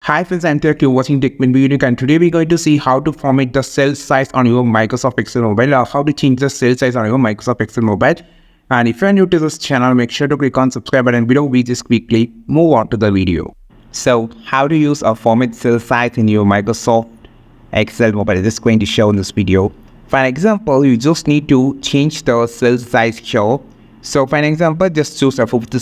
Hi friends, I'm Tirk, you're watching TechMin Unique, and today we're going to see how to format the cell size on your Microsoft Excel mobile, or how to change the cell size on your Microsoft Excel mobile. And if you're new to this channel, make sure to click on subscribe button below. We just quickly move on to the video. So how to use a format cell size in your Microsoft Excel mobile is just going to show in this video. For an example, you just need to change the cell size here. So for an example, just choose a fifth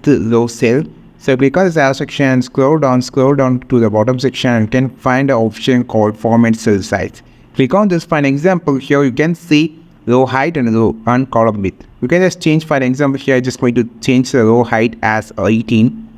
row cell. So click on this arrow section, scroll down to the bottom section, and you can find an option called Format Cell Size. Click on this. For an example, here you can see row height and row and column width. You can just change, for an example, here I'm just going to change the row height as 18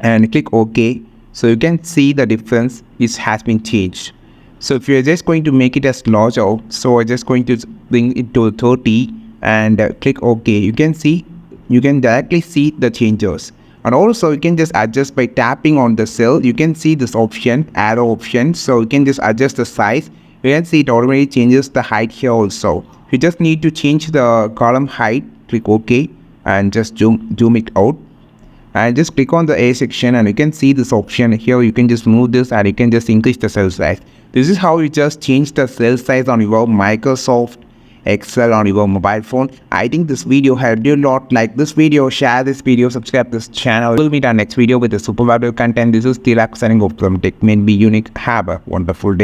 and click OK. So you can see the difference has been changed. So if you're just going to make it as larger, so I'm just going to bring it to 30 and click OK. You can directly see the changes. And also you can just adjust by tapping on the cell. You can see this option, arrow option. So you can just adjust the size. You can see it already changes the height here also. You just need to change the column height. Click OK and just zoom it out. And just click on the A section and you can see this option here. You can just move this and you can just increase the cell size. This is how you just change the cell size on your Microsoft Excel on your mobile phone. I think this video helped you a lot. Like this video, share this video, subscribe this channel. We'll meet our next video with a super valuable content. This is Tilak signing off from TechMin Unique. Have a wonderful day.